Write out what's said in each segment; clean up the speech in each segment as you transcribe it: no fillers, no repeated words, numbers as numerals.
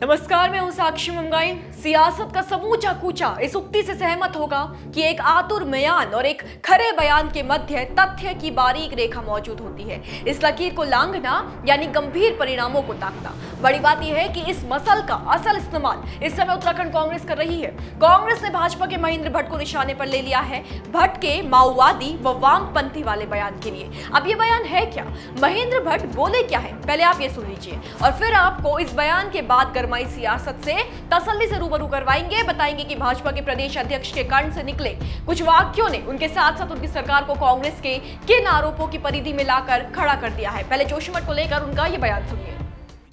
नमस्कार, मैं हूं साक्षी मंगाई। सियासत का समूचा कूचा इस उक्ति से सहमत होगा कि एक आतुर बयान और एक खरे बयान के मध्य तथ्य की बारीक रेखा मौजूद होती है। इस लकीर को लांघना यानी गंभीर परिणामों को ताकना। बड़ी बात यह है कि इस मसल का असल इस्तेमाल इस समय उत्तराखंड कांग्रेस कर रही है। कांग्रेस ने भाजपा के महेंद्र भट्ट को निशाने पर ले लिया है, भट्ट के माओवादी व वामपंथी वाले बयान के लिए। अब ये बयान है क्या, महेंद्र भट्ट बोले क्या है, पहले आप ये सुन लीजिए और फिर आपको इस बयान के बाद गरमाई सियासत से तसल्ली से रूबरू करवाएंगे। बताएंगे कि भाजपा के प्रदेश अध्यक्ष के कंठ से निकले कुछ वाक्यों ने उनके साथ साथ उनकी सरकार को कांग्रेस के किन आरोपों की परिधि में लाकर खड़ा कर दिया है। पहले जोशीमठ को लेकर उनका ये बयान सुनिए।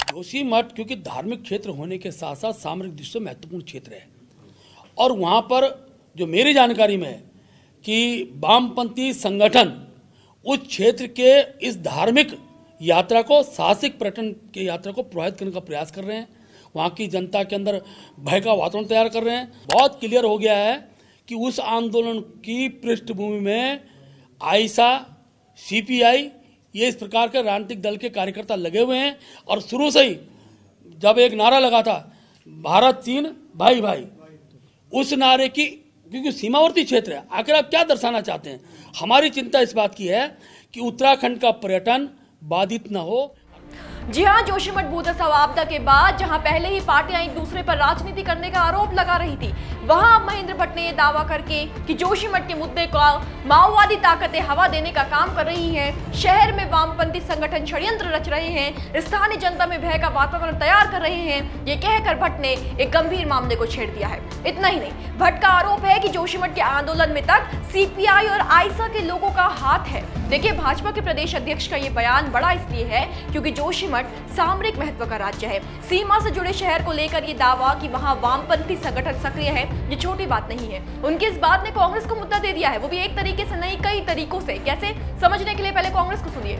जोशीमठ क्योंकि धार्मिक क्षेत्र होने के साथ साथ सामरिक दृष्टि से महत्वपूर्ण क्षेत्र है और वहां पर जो मेरी जानकारी में है कि वामपंथी संगठन उस क्षेत्र के इस धार्मिक यात्रा को, साहसिक पर्यटन की यात्रा को प्रभावित करने का प्रयास कर रहे हैं। वहाँ की जनता के अंदर भय का वातावरण तैयार कर रहे हैं। बहुत क्लियर हो गया है कि उस आंदोलन की पृष्ठभूमि में आईसा, सीपीआई, ये इस प्रकार के राजनीतिक दल के कार्यकर्ता लगे हुए हैं। और शुरू से ही जब एक नारा लगा था भारत चीन भाई भाई, उस नारे की, क्योंकि सीमावर्ती क्षेत्र है, आखिर आप क्या दर्शाना चाहते हैं? हमारी चिंता इस बात की है कि उत्तराखंड का पर्यटन बाधित न हो। जी हां, जोशीमठ भूदसा आपदा के बाद जहां पहले ही पार्टियां एक दूसरे पर राजनीति करने का आरोप लगा रही थी, वहां अब महेंद्र भट्ट ने यह दावा करके कि जोशीमठ के मुद्दे को माओवादी ताकतें हवा देने का काम कर रही हैं, शहर में वामपंथी संगठन षड्यंत्र रच रहे हैं, स्थानीय जनता में भय का वातावरण तैयार कर रहे हैं, ये कहकर भट्ट ने एक गंभीर मामले को छेड़ दिया है। इतना ही नहीं, भट्ट का आरोप है कि जोशीमठ के आंदोलन में तक सीपीआई और आईसा के लोगों का हाथ है। देखिए, भाजपा के प्रदेश अध्यक्ष का ये बयान बड़ा इसलिए है क्योंकि जोशीमठ सामरिक महत्व का राज्य है। सीमा से जुड़े शहर को लेकर ये दावा कि वहां वामपंथी संगठन सक्रिय है, ये छोटी बात नहीं है। उनकी इस बात ने कांग्रेस को मुद्दा दे दिया है, वो भी एक तरीके से नहीं, कई तरीकों से। कैसे, समझने के लिए पहले कांग्रेस को सुनिए।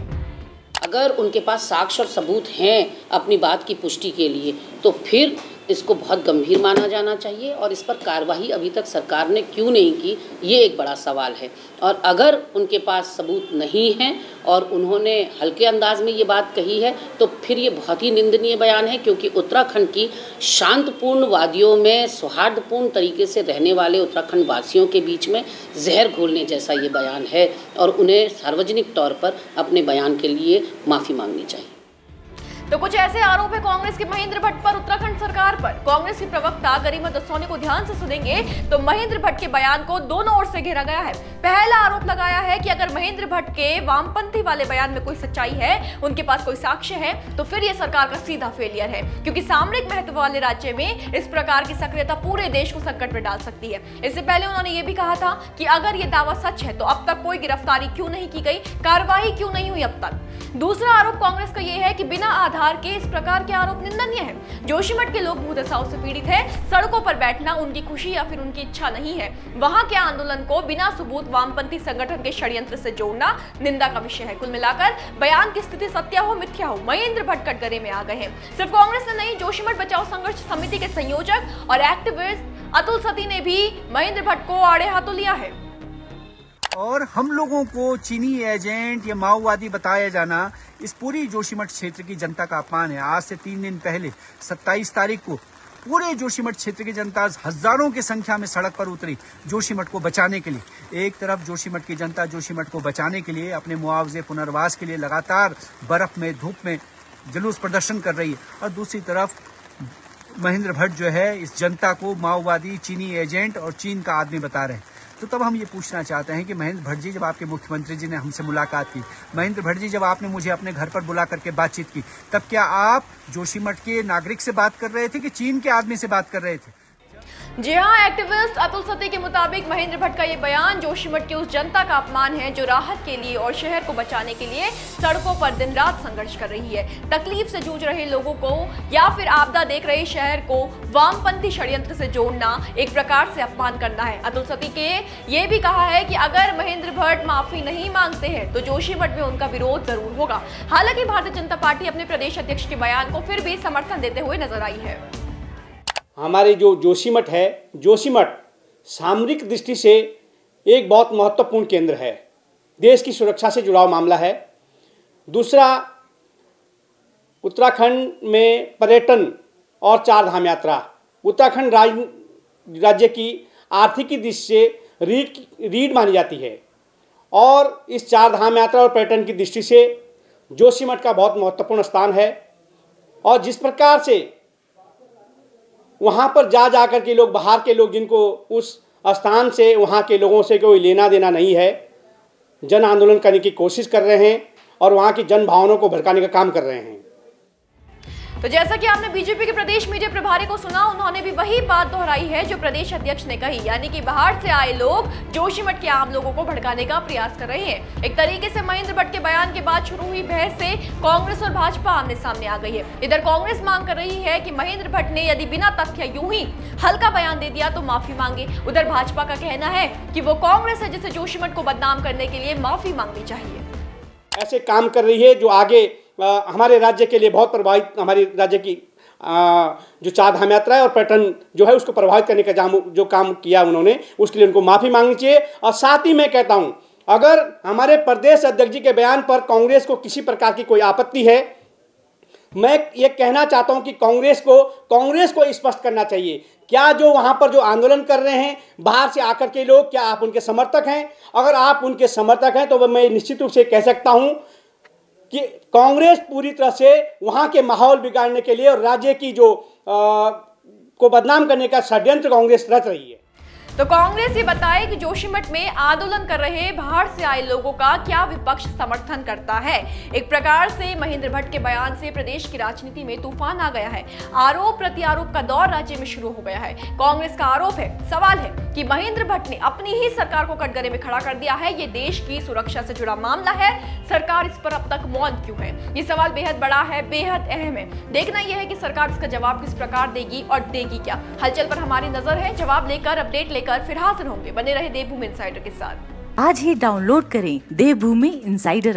अगर उनके पास साक्ष्य और सबूत हैं अपनी बात की पुष्टि के लिए, तो फिर इसको बहुत गंभीर माना जाना चाहिए और इस पर कार्रवाई अभी तक सरकार ने क्यों नहीं की, ये एक बड़ा सवाल है। और अगर उनके पास सबूत नहीं हैं और उन्होंने हल्के अंदाज में ये बात कही है, तो फिर ये बहुत ही निंदनीय बयान है, क्योंकि उत्तराखंड की शांतपूर्ण वादियों में सौहार्दपूर्ण तरीके से रहने वाले उत्तराखंड वासियों के बीच में जहर घोलने जैसा ये बयान है और उन्हें सार्वजनिक तौर पर अपने बयान के लिए माफ़ी मांगनी चाहिए। तो कुछ ऐसे आरोप है कांग्रेस के महेंद्र भट्ट पर, उत्तराखंड सरकार पर। कांग्रेस की प्रवक्ता गरिमा दसोनी को ध्यान से सुनेंगे तो महेंद्र भट्ट के बयान को दोनों ओर से घेरा गया है। पहला आरोप लगाया है कि अगर महेंद्र भट्ट के वामपंथी वाले बयान में कोई सच्चाई है, उनके पास कोई साक्ष्य है, तो फिर यह सरकार का सीधा फेलियर है, क्योंकि सामरिक महत्व वाले राज्य में इस प्रकार की सक्रियता पूरे देश को संकट में डाल सकती है। इससे पहले उन्होंने ये भी कहा था कि अगर ये दावा सच है तो अब तक कोई गिरफ्तारी क्यों नहीं की गई, कार्रवाई क्यों नहीं हुई अब तक। दूसरा आरोप कांग्रेस का यह है कि बिना आधार के इस प्रकार के आरोप निंदनीय है। जोशीमठ के लोग भूदसाओं से पीड़ित हैं, सड़कों पर बैठना उनकी खुशी या फिर उनकी इच्छा नहीं है। वहां के आंदोलन को बिना सबूत वामपंथी संगठन के षड्यंत्र से जोड़ना निंदा का विषय है। कुल मिलाकर बयान की स्थिति सत्य हो मिथ्या हो, महेंद्र भट्ट कटघरे में आ गए हैं। सिर्फ कांग्रेस ने नहीं, जोशीमठ बचाओ संघर्ष समिति के संयोजक और एक्टिविस्ट अतुल सती ने भी महेंद्र भट्ट को आड़े हाथों लिया है। और हम लोगों को चीनी एजेंट या माओवादी बताया जाना इस पूरी जोशीमठ क्षेत्र की जनता का अपमान है। आज से 3 दिन पहले 27 तारीख को पूरे जोशीमठ क्षेत्र की जनता हजारों की संख्या में सड़क पर उतरी जोशीमठ को बचाने के लिए। एक तरफ जोशीमठ की जनता जोशीमठ को बचाने के लिए, अपने मुआवजे पुनर्वास के लिए लगातार बर्फ में, धूप में जुलूस प्रदर्शन कर रही है, और दूसरी तरफ महेंद्र भट्ट जो है इस जनता को माओवादी, चीनी एजेंट और चीन का आदमी बता रहे हैं। तो तब हम ये पूछना चाहते हैं कि महेंद्र भट्ट जी, जब आपके मुख्यमंत्री जी ने हमसे मुलाकात की, महेंद्र भट्ट जी जब आपने मुझे अपने घर पर बुला करके बातचीत की, तब क्या आप जोशीमठ के नागरिक से बात कर रहे थे कि चीन के आदमी से बात कर रहे थे? जी हां, एक्टिविस्ट अतुल सती के मुताबिक महेंद्र भट्ट का ये बयान जोशीमठ की उस जनता का अपमान है जो राहत के लिए और शहर को बचाने के लिए सड़कों पर दिन रात संघर्ष कर रही है। तकलीफ से जूझ रहे लोगों को या फिर आपदा देख रहे शहर को वामपंथी षड्यंत्र से जोड़ना एक प्रकार से अपमान करना है। अतुल सती के ये भी कहा है कि अगर महेंद्र भट्ट माफी नहीं मांगते हैं तो जोशीमठ में उनका विरोध जरूर होगा। हालांकि भारतीय जनता पार्टी अपने प्रदेश अध्यक्ष के बयान को फिर भी समर्थन देते हुए नजर आई है। हमारे जो जोशीमठ है, जोशीमठ सामरिक दृष्टि से एक बहुत महत्वपूर्ण केंद्र है, देश की सुरक्षा से जुड़ा मामला है। दूसरा, उत्तराखंड में पर्यटन और चार धाम यात्रा उत्तराखंड राज्य की आर्थिकी दृष्टि से रीढ़ मानी जाती है और इस चार धाम यात्रा और पर्यटन की दृष्टि से जोशीमठ का बहुत महत्वपूर्ण स्थान है। और जिस प्रकार से वहाँ पर जा कर के लोग, बाहर के लोग जिनको उस स्थान से, वहाँ के लोगों से कोई लेना देना नहीं है, जन आंदोलन करने की कोशिश कर रहे हैं और वहाँ की जन भावनाओं को भड़काने का काम कर रहे हैं। तो जैसा कि आपने बीजेपी के प्रदेश मीडिया प्रभारी को सुना, उन्होंने भी वही बात दोहराई है जो प्रदेश अध्यक्ष ने कही, यानी कि बाहर से आए लोग जोशीमठ के आम लोगों को भड़काने का प्रयास कर रहे हैं। एक तरीके से महेंद्र भट्ट के बयान के बाद शुरू हुई बहस से कांग्रेस और भाजपा आमने सामने आ गई है। इधर कांग्रेस मांग कर रही है कि महेंद्र भट्ट ने यदि बिना तथ्य यूं ही हल्का बयान दे दिया तो माफी मांगे। उधर भाजपा का कहना है कि वो कांग्रेस है जिसे जोशीमठ को बदनाम करने के लिए माफी मांगनी चाहिए। ऐसे काम कर रही है जो आगे हमारे राज्य के लिए बहुत प्रभावित, हमारे राज्य की जो चार धाम यात्रा है और पर्यटन जो है उसको प्रभावित करने का जो काम किया उन्होंने, उसके लिए उनको माफ़ी मांगनी चाहिए। और साथ ही मैं कहता हूं, अगर हमारे प्रदेश अध्यक्ष जी के बयान पर कांग्रेस को किसी प्रकार की कोई आपत्ति है, मैं ये कहना चाहता हूं कि कांग्रेस को स्पष्ट करना चाहिए, क्या जो वहां पर जो आंदोलन कर रहे हैं बाहर से आकर के लोग, क्या आप उनके समर्थक हैं? अगर आप उनके समर्थक हैं तो मैं निश्चित रूप से कह सकता हूं कि कांग्रेस पूरी तरह से वहां के माहौल बिगाड़ने के लिए और राज्य की जो को बदनाम करने का षड्यंत्र कांग्रेस रच रही है। तो कांग्रेस ये बताए कि जोशीमठ में आंदोलन कर रहे बाहर से आए लोगों का क्या विपक्ष समर्थन करता है। एक प्रकार से महेंद्र भट्ट के बयान से प्रदेश की राजनीति में तूफान आ गया है। आरोप प्रत्यारोप का दौर राज्य में शुरू हो गया है। कांग्रेस का आरोप है, सवाल है कि महेंद्र भट्ट ने अपनी ही सरकार को कटघरे में खड़ा कर दिया है। ये देश की सुरक्षा से जुड़ा मामला है, सरकार इस पर अब तक मौन क्यों है? ये सवाल बेहद बड़ा है, बेहद अहम है। देखना यह है कि सरकार इसका जवाब किस प्रकार देगी और देगी क्या। हलचल पर हमारी नजर है, जवाब लेकर, अपडेट लेकर फिर हाजिर होंगे। बने रहे देवभूमि इंसाइडर के साथ। आज ही डाउनलोड करें देवभूमि इंसाइडर।